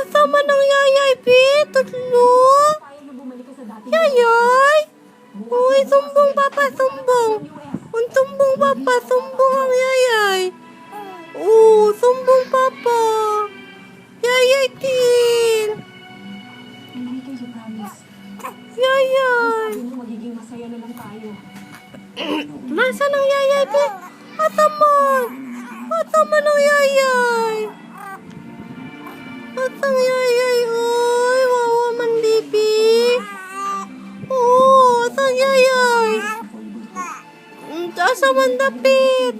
Sama ng yayay, Pi. Tatlo. Yayay. Uy, sumbong, Papa, sumbong. Ang sumbong, Papa, sumbong ang yayay. Oo, sumbong, Papa. Yayay, Tin. Yayay. Nasaan ang yayay, Pi? Ataman. Ataman ang yayay. Atang yayay, oy. Wawa man, Bibi. Oo, atang yayay. Asa man dapit.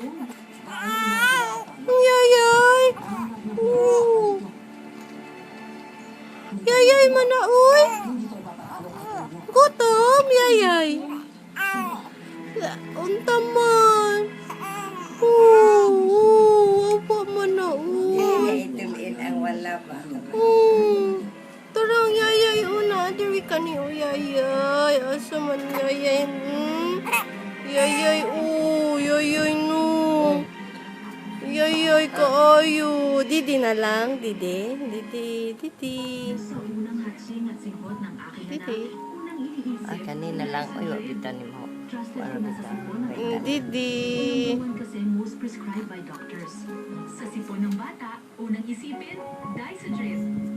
Ang yayay. Oo. Yayay man na, oy. Gutom, yayay. Unta man. Oo, apa man na, oy. Ituliin ang wala pa. Tarang yayay, una. Diri ka ni, o yayay. Asa man yayay. Yayay, yayay, no. Yayay, kaayo. Didi na lang, Didi. Didi. Didi. Kanina lang. Uy, wabitan ni mo. Didi. Kasi most prescribed by doctors. Sa sipon ng bata, unang isipin, Dysodris.